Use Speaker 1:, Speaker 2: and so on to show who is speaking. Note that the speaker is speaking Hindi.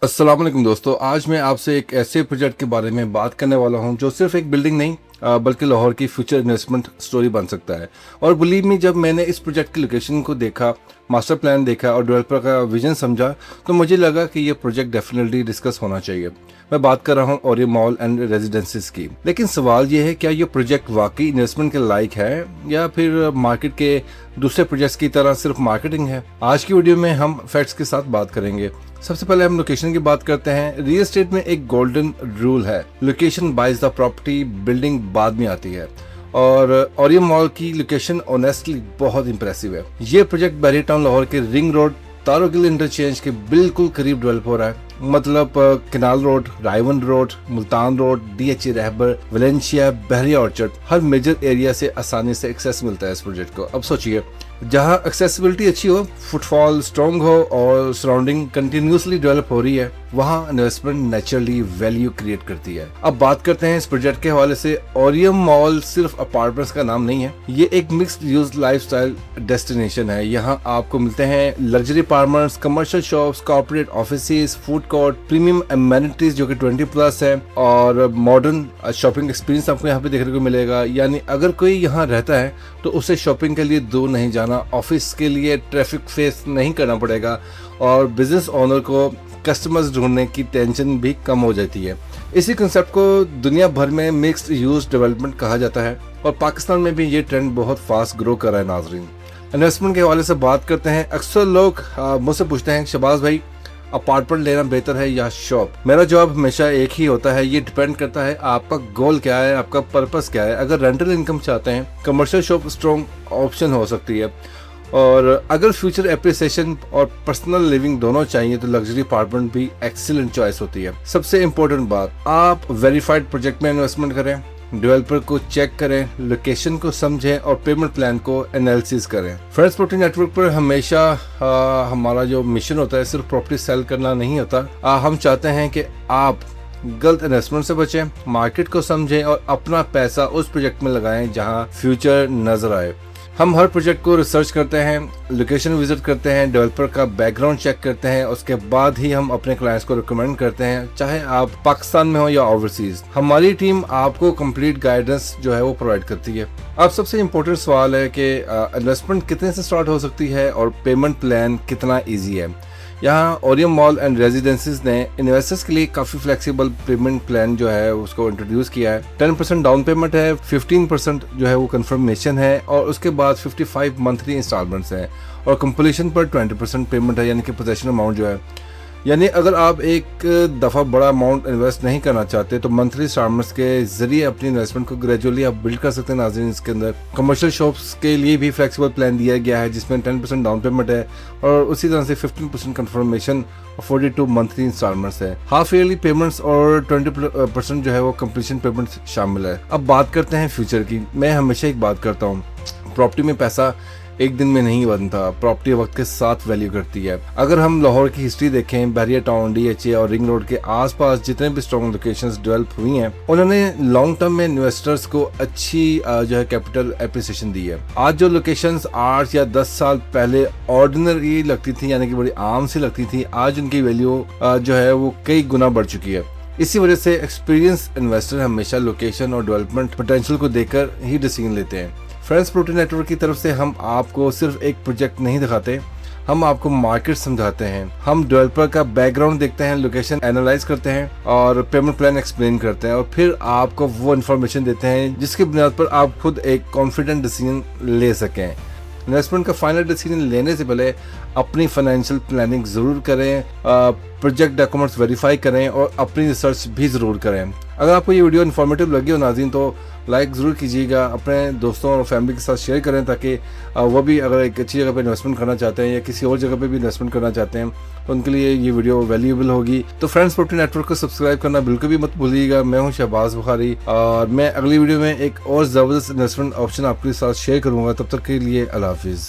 Speaker 1: अस्सलाम वालेकुम दोस्तों, आज मैं आपसे एक ऐसे प्रोजेक्ट के बारे में बात करने वाला हूं जो सिर्फ एक बिल्डिंग नहीं बल्कि लाहौर की फ्यूचर इन्वेस्टमेंट स्टोरी बन सकता है। और बिलीव मी, जब मैंने इस प्रोजेक्ट की लोकेशन को देखा, मास्टर प्लान देखा और डेवलपर का विजन समझा तो मुझे लगा कि ये प्रोजेक्ट डेफिनेटली डिस्कस होना चाहिए। मैं बात कर रहा हूँ ओरियम मॉल एंड रेजिडेंसीज की। लेकिन सवाल ये है, क्या ये प्रोजेक्ट वाकई इन्वेस्टमेंट के लायक है या फिर मार्केट के दूसरे प्रोजेक्ट्स की तरह सिर्फ मार्केटिंग है? आज की वीडियो में हम फैक्ट्स के साथ बात करेंगे। सबसे पहले हम लोकेशन की बात करते हैं। रियल एस्टेट में एक गोल्डन रूल है, location buys the property, building बाद में आती है। और ओरियम मॉल की लोकेशन ऑनेस्टली बहुत इंप्रेसिव है। ये प्रोजेक्ट बहरिया टाउन लाहौर के रिंग रोड तारोगिल इंटरचेंज के बिल्कुल करीब डेवलप हो रहा है। मतलब canal road, Raiwind road, Multan road, DHA Rahbar, Valencia, Bahria orchard, हर मेजर एरिया से आसानी से एक्सेस मिलता है इस प्रोजेक्ट को। अब सोचिए, जहां एक्सेसिबिलिटी अच्छी हो, फुटफॉल स्ट्रॉन्ग हो और सराउंडिंग कंटिन्यूसली डेवलप हो रही है, वहां इन्वेस्टमेंट नेचुरली वैल्यू क्रिएट करती है। अब बात करते हैं इस प्रोजेक्ट के हवाले से। ओरियम मॉल सिर्फ अपार्टमेंट्स का नाम नहीं है, ये एक मिक्स्ड यूज लाइफस्टाइल डेस्टिनेशन है। यहाँ आपको मिलते हैं luxury apartments, commercial shops, corporate offices, food court, premium amenities जो कि 20+ है और मॉडर्न शॉपिंग एक्सपीरियंस आपको यहाँ पे देखने को मिलेगा। यानी अगर कोई यहाँ रहता है तो उसे शॉपिंग के लिए दूर नहीं जाना, ऑफिस के लिए ट्रैफिक फेस नहीं करना पड़ेगा और बिजनेस ओनर को कस्टमर्स ढूंढने की टेंशन भी कम हो जाती है। इसी कंसेप्ट को दुनिया भर में मिक्स्ड यूज डेवलपमेंट कहा जाता है और पाकिस्तान में भी ये ट्रेंड बहुत फास्ट ग्रो कर रहा है। नाजरीन, इन्वेस्टमेंट के हवाले से बात करते हैं। अक्सर लोग मुझसे पूछते हैं, शबाज भाई अपार्टमेंट लेना बेहतर है या शॉप? मेरा जवाब हमेशा एक ही होता है, ये डिपेंड करता है आपका गोल क्या है, आपका पर्पस क्या है। अगर रेंटल इनकम चाहते हैं, कमर्शियल शॉप स्ट्रॉन्ग ऑप्शन हो सकती है। और अगर फ्यूचर एप्रिसिएशन और पर्सनल लिविंग दोनों चाहिए तो लग्जरी अपार्टमेंट भी एक्सीलेंट चॉइस होती है। सबसे इम्पोर्टेंट बात, आप वेरीफाइड प्रोजेक्ट में इन्वेस्टमेंट करें, डेवलपर को चेक करें, लोकेशन को समझें और पेमेंट प्लान को एनालिसिस करें। फ्रेंड्स प्रॉपर्टी नेटवर्क पर हमेशा हमारा जो मिशन होता है सिर्फ प्रॉपर्टी सेल करना नहीं होता। हम चाहते हैं कि आप गलत इन्वेस्टमेंट से बचें, मार्केट को समझें और अपना पैसा उस प्रोजेक्ट में लगाएं जहां फ्यूचर नजर आए। हम हर प्रोजेक्ट को रिसर्च करते हैं, लोकेशन विजिट करते हैं, डेवलपर का बैकग्राउंड चेक करते हैं, उसके बाद ही हम अपने क्लाइंट्स को रिकमेंड करते हैं, चाहे आप पाकिस्तान में हो या ओवरसीज। हमारी टीम आपको कंप्लीट गाइडेंस जो है वो प्रोवाइड करती है। अब सबसे इम्पोर्टेंट सवाल है कि इन्वेस्टमेंट कितने से स्टार्ट हो सकती है और पेमेंट प्लान कितना ईजी है। यहाँ ओरियम मॉल एंड रेजिडेंसीज ने इन्वेस्टर्स के लिए काफी फ्लेक्सिबल पेमेंट प्लान जो है उसको इंट्रोड्यूस किया है। 10% डाउन पेमेंट है, 15% जो है वो कंफर्मेशन है और उसके बाद 55 मंथली इंस्टॉलमेंट्स हैं और कंप्लीशन पर 20% पेमेंट है, यानी कि पोजेशन अमाउंट जो है। यानी अगर आप एक दफ़ा बड़ा अमाउंट इन्वेस्ट नहीं करना चाहते तो मंथली इंस्टॉलमेंट्स के जरिए अपनी इन्वेस्टमेंट को ग्रेजुअली आप बिल्ड कर सकते हैं। नाज़रीन, इसके अंदर कमर्शियल शॉप्स के लिए भी फ्लेक्सिबल प्लान दिया गया है जिसमें 10% डाउन पेमेंट है और उसी तरह से 15% कंफर्मेशन और 42 मंथली इंस्टॉलमेंट्स है। हाफ ईयरली पेमेंट्स और 20% जो है वो कंप्लीशन पेमेंट शामिल है। अब बात करते हैं फ्यूचर की। मैं हमेशा एक बात करता हूँ, प्रॉपर्टी में पैसा एक दिन में नहीं बनता, प्रॉपर्टी वक्त के साथ वैल्यू करती है। अगर हम लाहौर की हिस्ट्री देखें, बहरिया टाउन, DHA और रिंग रोड के आसपास जितने भी स्ट्रॉन्ग लोकेशंस डेवलप हुई हैं, उन्होंने लॉन्ग टर्म में इन्वेस्टर्स को अच्छी जो है कैपिटल एप्रिसिएशन दी है। आज जो लोकेशंस 8 या 10 साल पहले ऑर्डिनरी लगती थी, यानी कि बड़ी आम सी लगती थी, आज उनकी वैल्यू जो है वो कई गुना बढ़ चुकी है। इसी वजह से एक्सपीरियंस इन्वेस्टर हमेशा लोकेशन और डेवलपमेंट पोटेंशियल को देखकर ही डिसीजन लेते हैं। फ्रेंड्स प्रॉपर्टी नेटवर्क की तरफ से हम आपको सिर्फ एक प्रोजेक्ट नहीं दिखाते, हम आपको मार्केट समझाते हैं। हम डेवलपर का बैकग्राउंड देखते हैं, लोकेशन एनालाइज करते हैं और पेमेंट प्लान एक्सप्लेन करते हैं और फिर आपको वो इन्फॉर्मेशन देते हैं जिसकी बुनियाद पर आप खुद एक कॉन्फिडेंट डिसीजन ले सकें। इन्वेस्टमेंट का फाइनल डिसीजन लेने से पहले अपनी फाइनेंशियल प्लानिंग ज़रूर करें, प्रोजेक्ट डॉक्यूमेंट्स वेरीफाई करें और अपनी रिसर्च भी ज़रूर करें। अगर आपको ये वीडियो इन्फॉर्मेटिव लगी हो नाज़रीन तो लाइक ज़रूर कीजिएगा, अपने दोस्तों और फैमिली के साथ शेयर करें ताकि वो भी अगर एक अच्छी जगह पे इन्वेस्टमेंट करना चाहते हैं या किसी और जगह पे भी इन्वेस्टमेंट करना चाहते हैं तो उनके लिए ये वीडियो वैल्यूएबल होगी। तो फ्रेंड्स प्रॉपर्टी नेटवर्क को सब्सक्राइब करना बिल्कुल भी मत भूलिएगा। मैं हूँ शहबाज बुखारी और मैं अगली वीडियो में एक और ज़बरदस्त इन्वेस्टमेंट ऑप्शन आपके साथ शेयर करूँगा। तब तक के लिए अल्लाह हाफिज़।